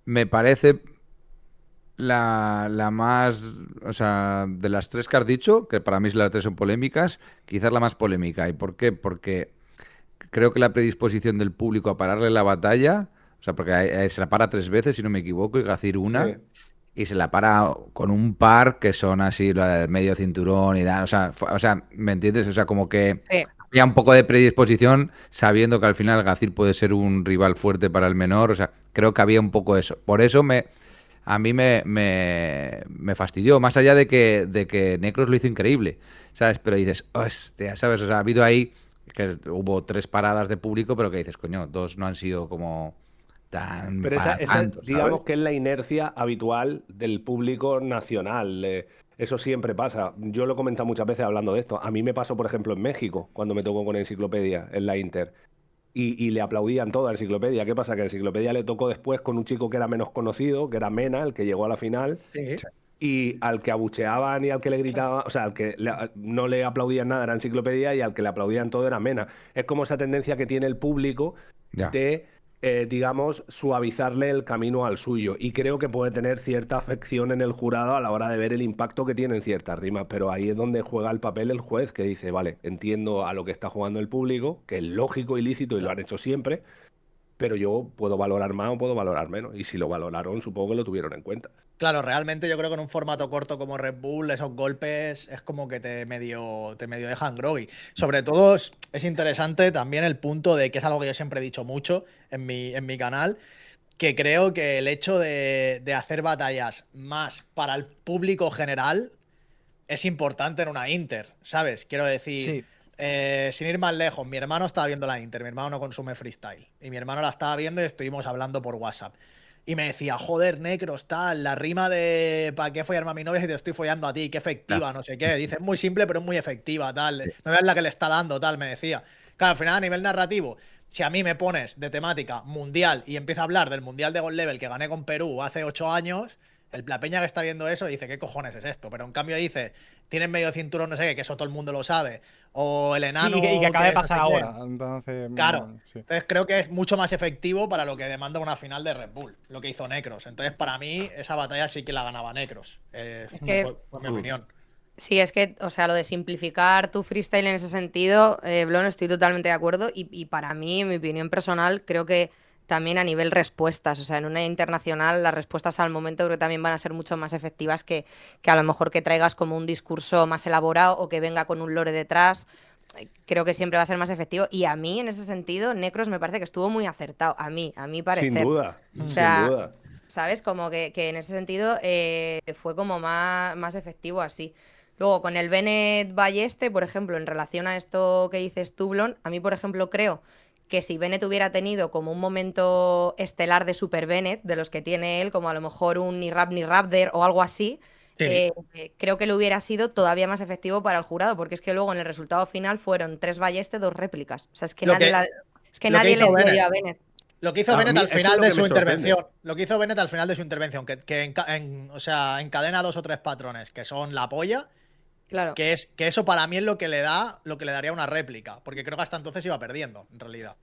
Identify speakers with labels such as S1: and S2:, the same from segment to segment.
S1: me parece la más, o sea, de las tres que has dicho, que para mí las tres son polémicas, quizás la más polémica. ¿Y por qué? Porque creo que la predisposición del público a pararle la batalla, o sea, porque se la para tres veces, si no me equivoco, y Gacir
S2: Sí.
S1: una, y se la para con un par que son así, la de medio cinturón y dan, o sea, ¿me entiendes? O sea, como que
S3: Sí.
S1: había un poco de predisposición sabiendo que al final Gacir puede ser un rival fuerte para el menor, o sea, creo que había un poco eso. Por eso a mí me fastidió, más allá de que Necros lo hizo increíble, ¿sabes? Pero dices, hostia, ¿sabes? O sea, ha habido ahí que hubo tres paradas de público, pero que dices, coño, dos no han sido como tan
S2: Pero esa,
S1: para tanto, ¿sabes?
S2: digamos que es la inercia habitual del público nacional. Eso siempre pasa. Yo lo he comentado muchas veces hablando de esto. A mí me pasó, por ejemplo, en México, cuando me tocó con Enciclopedia en la Inter. Y le aplaudían todo a Enciclopedia. ¿Qué pasa? Que a Enciclopedia le tocó después con un chico que era menos conocido, que era Mena, el que llegó a la final.
S4: Sí.
S2: Y al que abucheaban y al que le gritaban, o sea, al que no le aplaudían nada era Enciclopedia y al que le aplaudían todo era Mena. Es como esa tendencia que tiene el público
S1: Ya.
S2: de, digamos, suavizarle el camino al suyo. Y creo que puede tener cierta afección en el jurado a la hora de ver el impacto que tienen ciertas rimas. Pero ahí es donde juega el papel el juez, que dice, vale, entiendo a lo que está jugando el público, que es lógico y lícito y lo han hecho siempre, pero yo puedo valorar más o puedo valorar menos. Y si lo valoraron, supongo que lo tuvieron en cuenta.
S4: Claro, realmente yo creo que en un formato corto como Red Bull, esos golpes es como que te medio dejan groggy. Sobre todo es interesante también el punto de que es algo que yo siempre he dicho mucho en mi canal, que creo que el hecho de hacer batallas más para el público general es importante en una Inter, ¿sabes? Quiero decir,
S5: Sí.
S4: sin ir más lejos, mi hermano estaba viendo la Inter, mi hermano no consume freestyle, y mi hermano la estaba viendo y estuvimos hablando por WhatsApp. Y me decía, joder, Necros, tal, la rima de ¿para qué follarme a mi novia si te estoy follando a ti? Qué
S1: Ya.
S4: efectiva, no sé qué. Dice, es muy simple, pero es muy efectiva, tal. No veas la que le está dando, tal, me decía. Claro, al final, a nivel narrativo, si a mí me pones de temática mundial y empiezo a hablar del mundial de God Level que gané con Perú hace 8 años, la peña que está viendo eso dice, ¿qué cojones es esto? Pero en cambio dice, tienes medio cinturón, no sé qué, que eso todo el mundo lo sabe. O el
S5: Sí, y que
S4: enano
S5: acaba de
S4: que no
S5: pasar
S4: sé qué.
S5: ahora. Entonces,
S4: Claro.
S5: sí.
S4: Entonces creo que es mucho más efectivo para lo que demanda una final de Red Bull, lo que hizo Necros. Entonces, para mí, esa batalla sí que la ganaba Necros.
S3: Es que
S4: Fue mi opinión.
S3: sí, es que, o sea, lo de simplificar tu freestyle en ese sentido, Blon, estoy totalmente de acuerdo. Y para mí, en mi opinión personal, creo que también a nivel respuestas, o sea, en una internacional, las respuestas al momento creo que también van a ser mucho más efectivas que a lo mejor que traigas como un discurso más elaborado o que venga con un lore detrás. Creo que siempre va a ser más efectivo. Y a mí, en ese sentido, Necros me parece que estuvo muy acertado. A mí
S2: Sin
S3: parecer.
S2: duda,
S3: O
S2: sin
S3: sea,
S2: duda.
S3: ¿sabes? Como que en ese sentido fue como más efectivo así. Luego, con el Bennett Balleste, por ejemplo, en relación a esto que dices tú, Blon, a mí, por ejemplo, creo que si Bennett hubiera tenido como un momento estelar de Super Bennett, de los que tiene él, como a lo mejor un Ni Rap ni Rapder o algo así,
S4: Sí.
S3: creo que lo hubiera sido todavía más efectivo para el jurado, porque es que luego en el resultado final fueron 3 Balleste, 2 réplicas. O sea, es que
S4: Lo que,
S3: es que
S4: lo que
S3: nadie le
S4: hizo
S3: dio
S4: Bennett.
S3: a Bennett.
S4: Lo que hizo
S2: A
S4: Bennett
S2: mí
S4: al
S2: eso es
S4: final
S2: lo
S4: de
S2: que me
S4: su
S2: sorprende.
S4: intervención. Lo que hizo Bennett al final de su intervención, o sea, encadena dos o tres patrones, que son la polla,
S3: Claro.
S4: que eso para mí es lo que le daría una réplica. Porque creo que hasta entonces iba perdiendo, en realidad.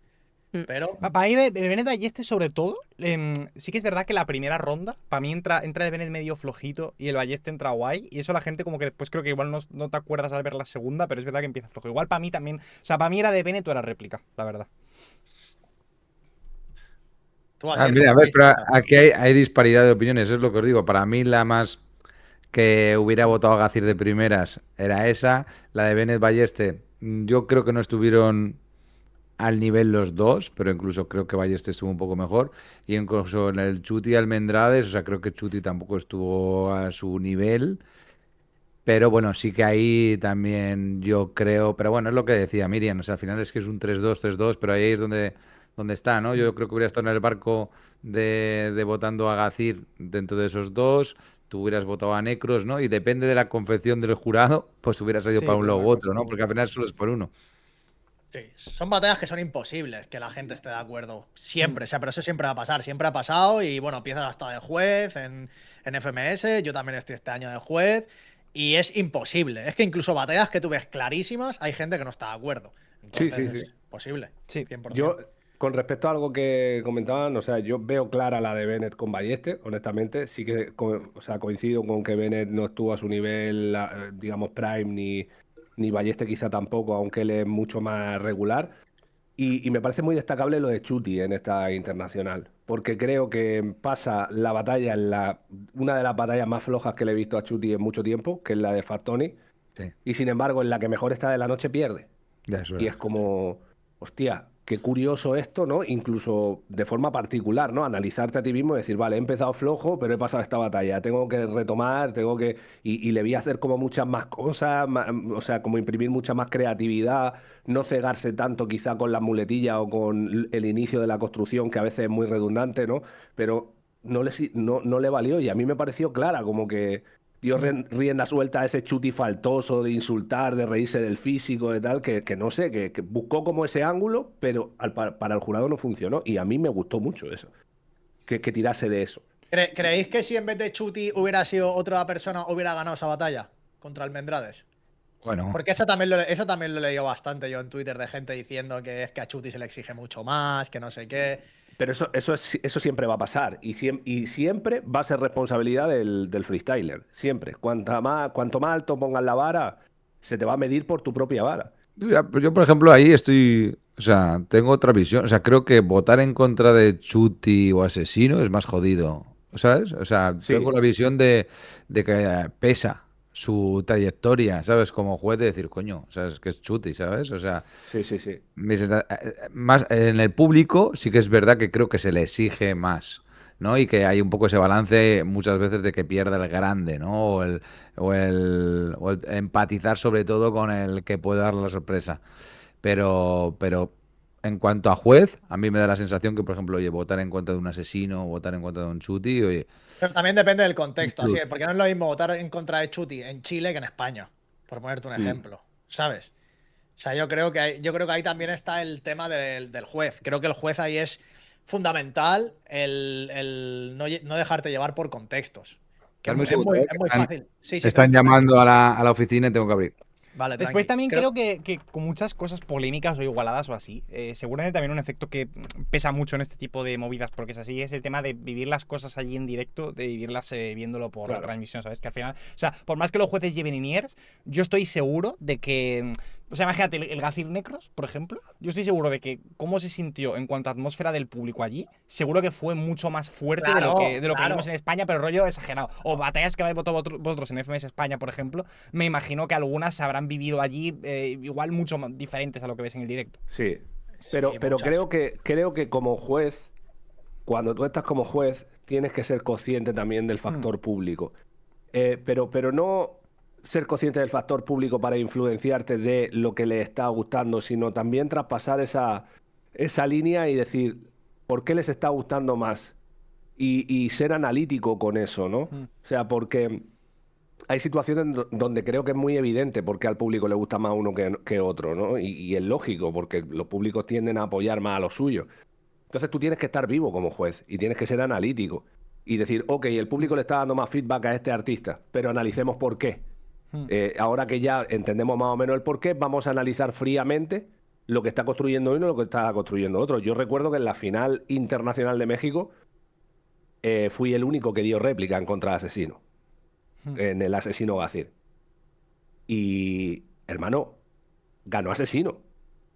S3: Mm.
S4: Pero.
S5: Para mí, el Bennett Balleste, sobre todo, sí que es verdad que la primera ronda, para mí entra el Bennett medio flojito y el Balleste entra guay. Y eso la gente, como que después creo que igual no te acuerdas al ver la segunda, pero es verdad que empieza flojo. Igual para mí también. O sea, para mí era de Bennett o era réplica, la verdad.
S4: Tú así
S1: Ah,
S4: es
S1: mira,
S4: como
S1: a
S4: lo
S1: ver,
S4: viste,
S1: pero
S4: Oscar.
S1: aquí hay disparidad de opiniones, es lo que os digo. Para mí la más que hubiera votado a Gacir de primeras era esa. La de Bennett Balleste, yo creo que no estuvieron al nivel los dos, pero incluso creo que Balleste estuvo un poco mejor. Y incluso en el Chuti Almendrades, o sea, creo que Chuti tampoco estuvo a su nivel. Pero bueno, sí que ahí también yo creo, pero bueno, es lo que decía Miriam, o sea, al final es que es un 3-2, pero ahí es donde está, ¿no? Yo creo que hubiera estado en el barco de votando a Gacir dentro de esos dos, tú hubieras votado a Necros, ¿no? Y depende de la confección del jurado, pues hubieras ido
S5: Sí,
S1: para un
S5: pues
S1: lado
S5: una
S1: u
S5: cosa
S1: otro, ¿no?
S5: u
S1: Porque al
S5: otra.
S1: final solo es por uno.
S4: Sí, son batallas que son imposibles que la gente esté de acuerdo. Siempre, o sea, pero eso siempre va a pasar, siempre ha pasado. Y bueno, empiezas hasta de juez en FMS, yo también estoy este año de juez. Y es imposible. Es que incluso batallas que tú ves clarísimas, hay gente que no está de acuerdo.
S2: Sí, sí,
S4: Entonces
S2: sí.
S4: es posible,
S5: Sí.
S4: 100%.
S2: Yo Con respecto a algo que comentaban, o sea, yo veo clara la de Bennett con Ballester, honestamente. Sí que o sea, coincido con que Bennett no estuvo a su nivel, digamos, prime, ni Ballester quizá tampoco, aunque él es mucho más regular. Y me parece muy destacable lo de Chuti en esta internacional, porque creo que pasa la batalla una de las batallas más flojas que le he visto a Chuti en mucho tiempo, que es la de Fat Tony,
S1: Sí,
S2: y sin embargo, en la que mejor está de la noche pierde.
S1: ya es
S2: Y
S1: verdad.
S2: es como, hostia, qué curioso esto, ¿no? Incluso de forma particular, ¿no? Analizarte a ti mismo y decir, vale, he empezado flojo, pero he pasado esta batalla, tengo que retomar, tengo que... Y le vi hacer como muchas más cosas, o sea, como imprimir mucha más creatividad, no cegarse tanto quizá con las muletillas o con el inicio de la construcción, que a veces es muy redundante, ¿no? Pero no le valió y a mí me pareció clara, como que dio rienda suelta a ese chuti faltoso de insultar, de reírse del físico, de tal, que no sé, que buscó como ese ángulo, pero para el jurado no funcionó. Y a mí me gustó mucho eso, que tirase de eso.
S4: ¿Creéis que si en vez de Chuti hubiera sido otra persona, hubiera ganado esa batalla contra Almendrades?
S1: Bueno,
S4: Porque eso también lo he leído bastante yo en Twitter de gente diciendo que es que a Chuti se le exige mucho más, que no sé qué.
S2: Pero eso siempre va a pasar y siempre va a ser responsabilidad del freestyler. Siempre. Cuanto más alto pongas la vara, se te va a medir por tu propia vara.
S1: yo, por ejemplo, ahí estoy, o sea, tengo otra visión. O sea, creo que votar en contra de Chuti o Asesino es más jodido, ¿sabes? O sea, tengo
S2: Sí,
S1: la visión de que pesa su trayectoria, ¿sabes? Como juez de decir, coño, ¿sabes? Que es Chuti, ¿sabes? O sea,
S2: sí, sí, sí.
S1: más en el público sí que es verdad que creo que se le exige más, ¿no? Y que hay un poco ese balance muchas veces de que pierde el grande, ¿no? O el empatizar sobre todo con el que puede dar la sorpresa. Pero en cuanto a juez, a mí me da la sensación que, por ejemplo, oye, votar en contra de un asesino o votar en contra de un chuti, oye,
S4: Pero también depende del
S1: un
S4: contexto, así
S1: plus.
S4: es, porque no es lo mismo votar en contra de Chuti en Chile que en España, por ponerte un
S2: Mm.
S4: ejemplo, ¿sabes? O sea, yo creo que ahí también está el tema del juez. Creo que el juez ahí es fundamental el no dejarte llevar por contextos. Que es,
S1: Dame un
S4: mu- es
S1: segundo,
S4: muy,
S1: ¿eh?
S4: es muy fácil. Sí, sí,
S1: Están
S4: tranqui, tranqui.
S1: llamando a la oficina y tengo que abrir.
S4: Vale,
S5: Después
S4: tranqui.
S5: también creo que con muchas cosas polémicas o igualadas o así, seguramente también un efecto que pesa mucho en este tipo de movidas, porque es así, es el tema de vivir las cosas allí en directo, de vivirlas viéndolo por
S2: Claro.
S5: retransmisión, ¿sabes? Que al final, o sea, por más que los jueces lleven in-ears, yo estoy seguro de que, o sea, imagínate el Gacir Necros, por ejemplo, yo estoy seguro de que cómo se sintió en cuanto a atmósfera del público allí, seguro que fue mucho más fuerte de lo que
S4: Claro.
S5: vimos en España, pero rollo exagerado. O batallas que habéis votado vosotros en FMS España, por ejemplo, me imagino que algunas se habrán vivido allí igual mucho diferentes a lo que ves en el directo.
S2: Sí,
S4: Sí,
S2: pero
S4: muchas.
S2: creo que como juez, cuando tú estás como juez, tienes que ser consciente también del factor público. Pero no ser consciente del factor público para influenciarte de lo que le está gustando, sino también traspasar esa línea y decir, ¿por qué les está gustando más? Y ser analítico con eso, ¿no? O sea, porque hay situaciones donde creo que es muy evidente por qué al público le gusta más uno que otro, ¿no? Y es lógico, porque los públicos tienden a apoyar más a lo suyo. Entonces tú tienes que estar vivo como juez y tienes que ser analítico y decir, ok, el público le está dando más feedback a este artista, pero analicemos por qué. Ahora que ya entendemos más o menos el por qué, vamos a analizar fríamente lo que está construyendo uno y lo que está construyendo otro. Yo recuerdo que en la final internacional de México fui el único que dio réplica en contra de Asesino, en el Asesino Gacir. Y, hermano, ganó Asesino.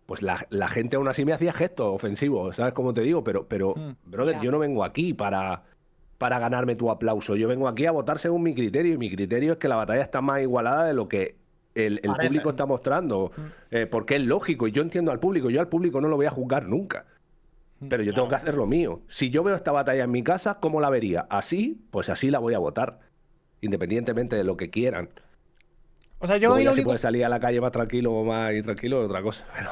S2: Pues la gente aún así me hacía gestos ofensivos, ¿sabes cómo te digo? Pero brother,
S3: Ya.
S2: yo no vengo aquí para ganarme tu aplauso. Yo vengo aquí a votar según mi criterio, y mi criterio es que la batalla está más igualada de lo que el
S4: Parece.
S2: público está mostrando, porque es lógico, y yo entiendo al público, yo al público no lo voy a juzgar nunca. Pero yo tengo que hacer lo mío. Si yo veo esta batalla en mi casa, ¿cómo la vería? Así, pues así la voy a votar, independientemente de lo que quieran.
S5: O sea, yo
S2: Luego
S5: lo
S2: ya si
S5: único...
S2: puedes salir a la calle más tranquilo o más intranquilo es otra cosa. Pero...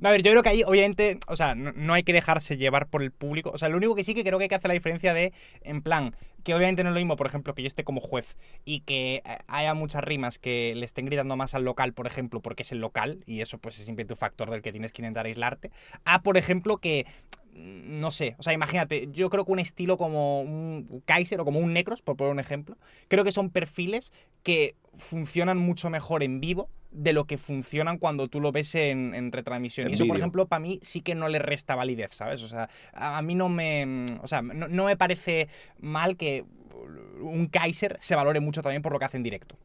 S5: No, a ver, yo creo que ahí, obviamente, o sea, no hay que dejarse llevar por el público. O sea, lo único que sí que creo que hay que hacer la diferencia de, en plan, que obviamente no es lo mismo, por ejemplo, que yo esté como juez y que haya muchas rimas que le estén gritando más al local, por ejemplo, porque es el local, y eso pues es simplemente un factor del que tienes que intentar aislarte, a, por ejemplo, que... No sé, o sea, imagínate, yo creo que un estilo como un Kaiser o como un Necros, por poner un ejemplo, creo que son perfiles que funcionan mucho mejor en vivo de lo que funcionan cuando tú lo ves en retransmisión.
S2: En
S5: Y eso, por
S2: vídeo.
S5: ejemplo, para mí sí que no le resta validez, ¿sabes? O sea, a mí no me... O sea, no me parece mal que un Kaiser se valore mucho también por lo que hace en directo.